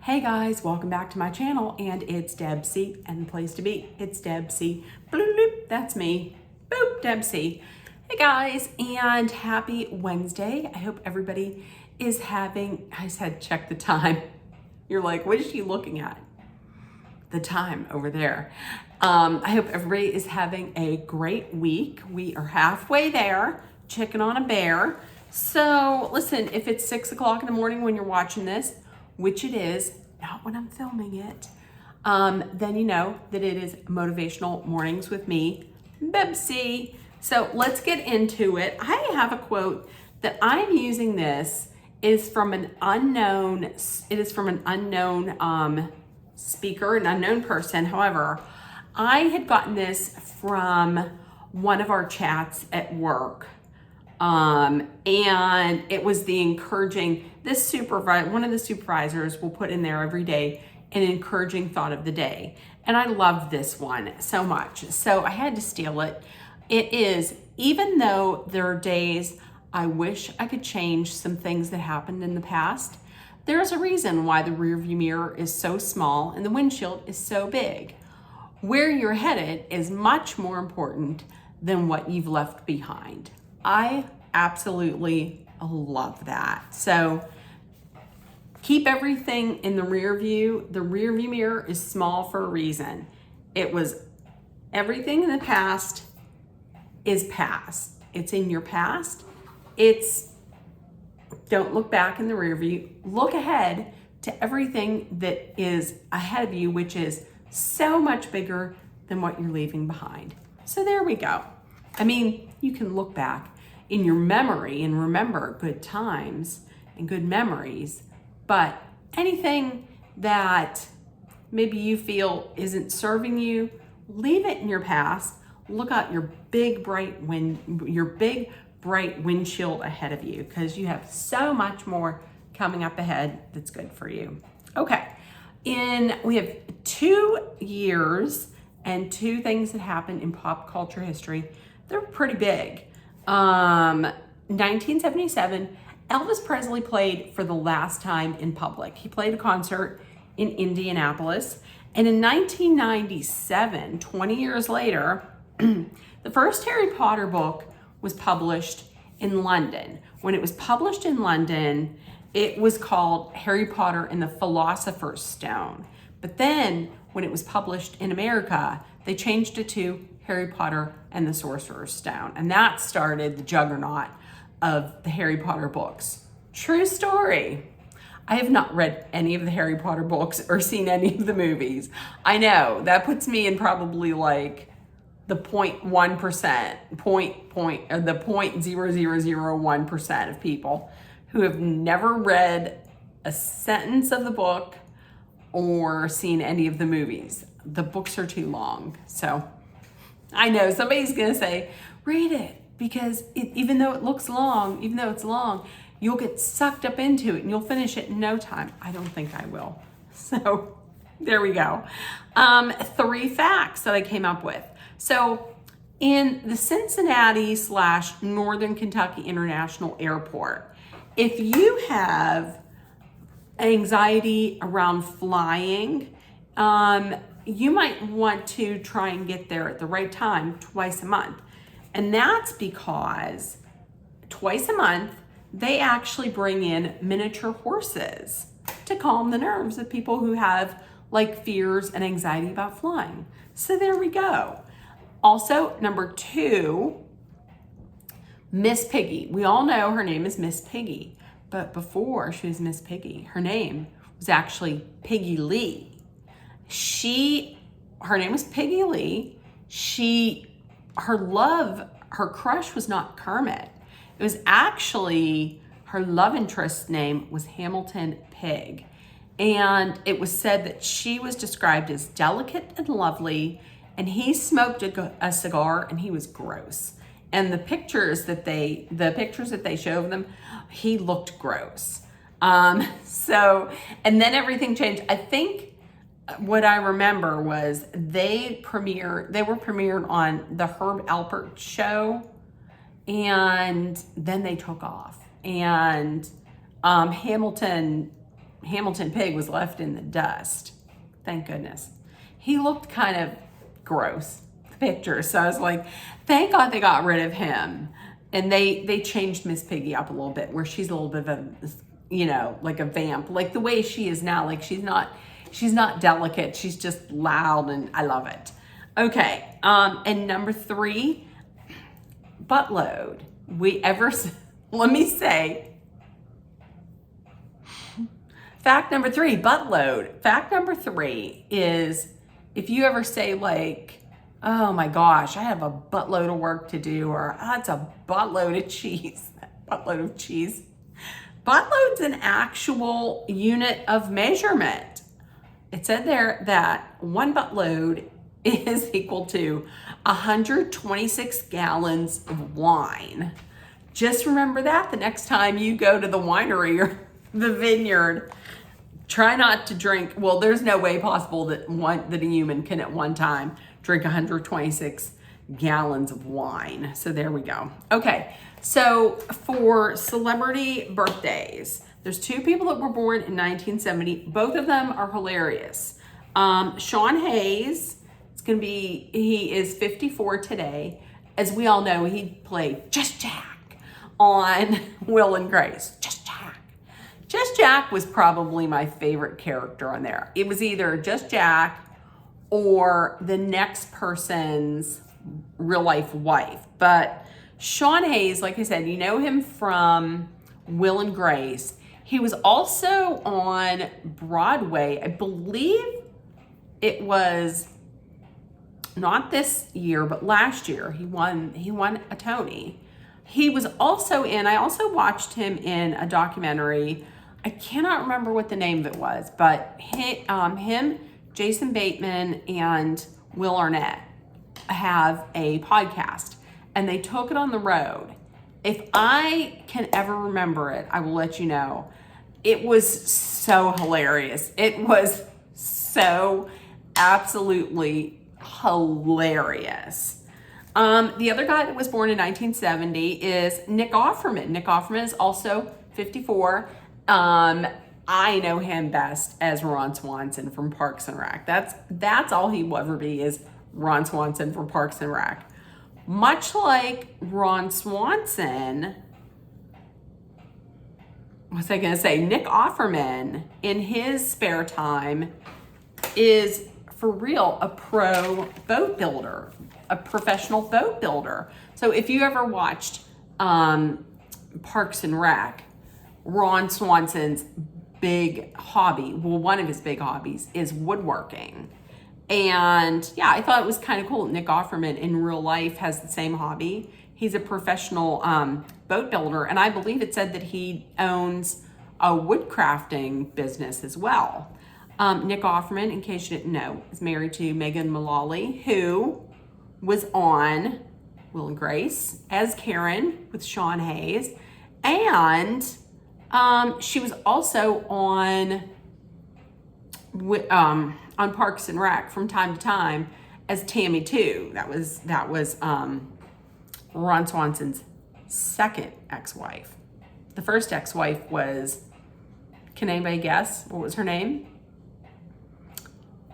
Hey guys, welcome back to my channel, and it's Deb C, and the place to be. It's Deb C. Bloop, bloop, that's me. Boop, Deb C. Hey guys, and happy Wednesday. I hope everybody is having, I said check the time. You're like, what is she looking at? The time over there. I hope everybody is having a great week. We are halfway there, chicken on a bear. So listen, if it's 6 o'clock in the morning when you're watching this, which it is, not when I'm filming it, then you know that it is Motivational Mornings with me, Deb C. So let's get into it. I have a quote that I'm using. This is from an unknown, speaker, an unknown person. However, I had gotten this from one of our chats at work. And it was the encouraging, one of the supervisors will put in there every day an encouraging thought of the day. And I love this one so much. So I had to steal it. It is, even though there are days I wish I could change some things that happened in the past, there's a reason why the rearview mirror is so small and the windshield is so big. Where you're headed is much more important than what you've left behind. I absolutely love that. So keep everything in the rear view. The rear view mirror is small for a reason. It was everything in the past is past. It's in your past. Don't look back in the rear view. Look ahead to everything that is ahead of you, which is so much bigger than what you're leaving behind. So there we go. I mean, you can look back in your memory and remember good times and good memories, but anything that maybe you feel isn't serving you, leave it in your past. Look out your big bright windshield ahead of you, because you have so much more coming up ahead that's good for you. Okay, we have 2 years and 2 things that happened in pop culture history. They're pretty big. 1977, Elvis Presley played for the last time in public. He played a concert in Indianapolis. And in 1997, 20 years later, the first Harry Potter book was published in London. When it was published in London, it was called Harry Potter and the Philosopher's Stone. But then when it was published in America, they changed it to Harry Potter and the Sorcerer's Stone. And that started the juggernaut of the Harry Potter books. True story. I have not read any of the Harry Potter books or seen any of the movies. I know that puts me in probably like the 0.1%, the 0.0001% of people who have never read a sentence of the book or seen any of the movies. The books are too long. So I know somebody's going to say, read it, because even though it's long, you'll get sucked up into it and you'll finish it in no time. I don't think I will. So there we go. 3 facts that I came up with. So in the Cincinnati/Northern Kentucky International Airport, if you have anxiety around flying, you might want to try and get there at the right time twice a month. And that's because twice a month, they actually bring in miniature horses to calm the nerves of people who have like fears and anxiety about flying. So there we go. Also, number 2, Miss Piggy. We all know her name is Miss Piggy, but before she was Miss Piggy, her name was actually Piggy Lee. Her name was Piggy Lee. Her crush was not Kermit. It was actually, her love interest's name was Hamilton Pig. And it was said that she was described as delicate and lovely, and he smoked a cigar and he was gross. And the pictures that they show of them, he looked gross. And then everything changed. I think what I remember was they were premiered on the Herb Alpert show, and then they took off. And Hamilton Hamilton pig was left in the dust. Thank goodness. He looked kind of gross, the picture. So I was like, thank God they got rid of him. And they changed Miss Piggy up a little bit, where she's a little bit of a, like a vamp, like the way she is now. Like she's not delicate. She's just loud, and I love it. Okay. And number 3, buttload. Let me say, fact number 3, buttload. Fact number 3 is, if you ever say like, oh my gosh, I have a buttload of work to do, or that's a buttload of cheese. Buttload of cheese. Buttload's an actual unit of measurement. It said there that 1 buttload is equal to 126 gallons of wine. Just remember that the next time you go to the winery or the vineyard. Try not to drink. Well, there's no way possible that a human can at one time drink 126 gallons of wine. So there we go. Okay, so for celebrity birthdays, there's 2 people that were born in 1970. Both of them are hilarious. Sean Hayes, he is 54 today. As we all know, he played Just Jack on Will and Grace. Just Jack. Just Jack was probably my favorite character on there. It was either Just Jack or the next person's real life wife. But Sean Hayes, like I said, you know him from Will and Grace. He was also on Broadway. I believe it was not this year, but last year. He won a Tony. He was also I also watched him in a documentary. I cannot remember what the name of it was, but him, Jason Bateman, and Will Arnett have a podcast, and they took it on the road. If I can ever remember it, I will let you know. It was so hilarious. It was so absolutely hilarious. The other guy that was born in 1970 is Nick Offerman. Nick Offerman is also 54. I know him best as Ron Swanson from Parks and Rec. That's all he will ever be, is Ron Swanson from Parks and Rec. Much like Ron Swanson, what was I going to say? Nick Offerman, in his spare time, is for real a pro boat builder, a professional boat builder. So if you ever watched Parks and Rec, Ron Swanson's big hobby, well, one of his big hobbies is woodworking. And yeah, I thought it was kind of cool. Nick Offerman in real life has the same hobby. He's a professional boat builder, and I believe it said that he owns a woodcrafting business as well. Nick Offerman, in case you didn't know, is married to Megan Mullally, who was on Will and Grace as Karen with Sean Hayes, and she was also on Parks and Rec from time to time as Tammy too. That was Ron Swanson's second ex-wife. The first ex-wife was, can anybody guess what was her name?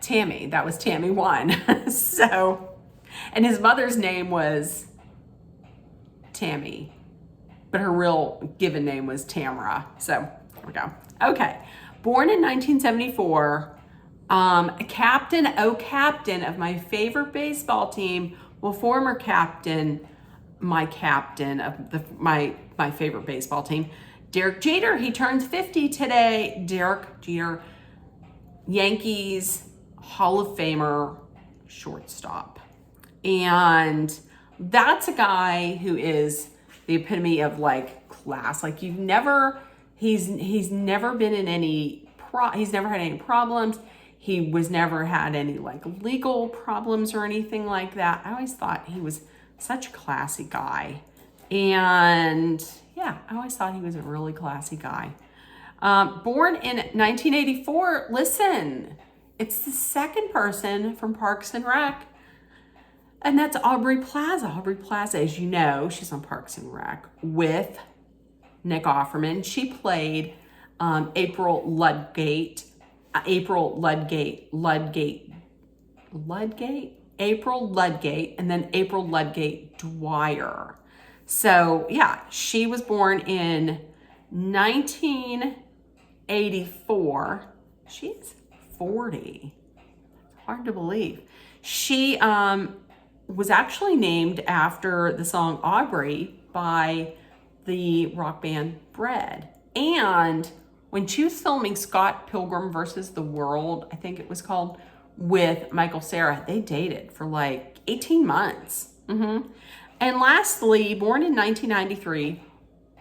Tammy. That was Tammy 1. So, and his mother's name was Tammy, but her real given name was Tamara. So there we go. Okay. Born in 1974, captain of my favorite baseball team, well, former captain, my captain of my favorite baseball team, Derek Jeter. He turns 50 today. Derek Jeter, Yankees Hall of Famer, shortstop. And that's a guy who is the epitome of like class. Like he's never been in he's never had any problems. He was never had any like legal problems or anything like that. I always thought he was such a classy guy. And yeah, I always thought he was a really classy guy. Born in 1984, listen, it's the second person from Parks and Rec, and that's Aubrey Plaza. Aubrey Plaza, as you know, she's on Parks and Rec with Nick Offerman. She played April Ludgate, April Ludgate, and then April Ludgate Dwyer. So yeah, she was born in 1984. She's 40. Hard to believe. She was actually named after the song Aubrey by the rock band Bread. And when she was filming Scott Pilgrim versus the World, I think it was called, with Michael Cera, they dated for like 18 months. And lastly, born in 1993,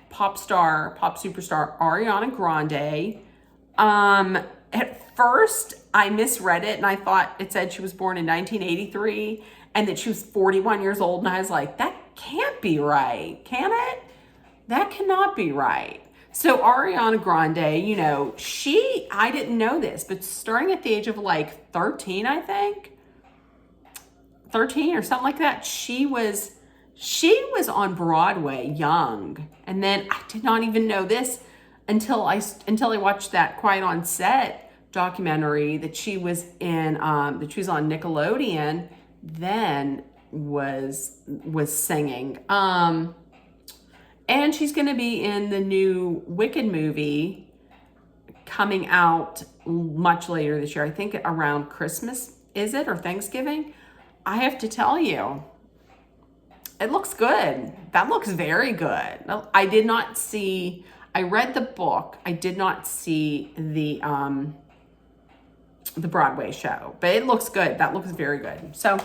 pop superstar Ariana Grande. At first, I misread it and I thought it said she was born in 1983 and that she was 41 years old. And I was like, that can't be right, can it? That cannot be right. So Ariana Grande, you know, I didn't know this, but starting at the age of like 13, I think, 13 or something like that, she was on Broadway young. And then I did not even know this until I watched that Quiet on Set documentary that she was in, that she was on Nickelodeon, then was singing. And she's going to be in the new Wicked movie coming out much later this year. I think around Christmas, is it, or Thanksgiving? I have to tell you, it looks good. That looks very good. I read the book. I did not see the Broadway show, but it looks good. That looks very good. So,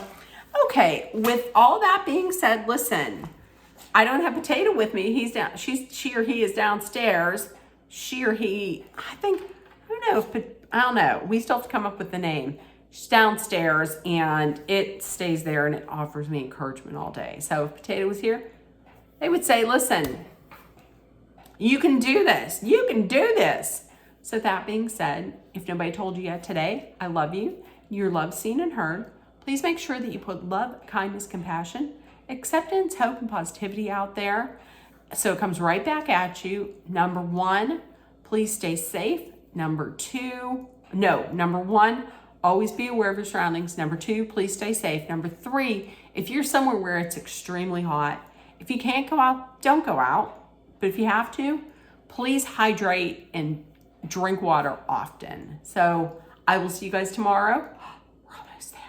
okay, with all that being said, listen, I don't have Potato with me. He's down. She or he is downstairs. She or he, I don't know. We still have to come up with the name. She's downstairs and it stays there and it offers me encouragement all day. So if Potato was here, they would say, listen, you can do this. You can do this. So that being said, if nobody told you yet today, I love you. You're loved, seen, and heard. Please make sure that you put love, kindness, compassion, acceptance, hope, and positivity out there. So it comes right back at you. Number one, please stay safe. Number one, always be aware of your surroundings. Number two, please stay safe. Number three, if you're somewhere where it's extremely hot, if you can't go out, don't go out. But if you have to, please hydrate and drink water often. So I will see you guys tomorrow. We're almost there.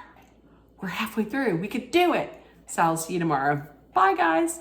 We're halfway through. We could do it. So I'll see you tomorrow. Bye, guys.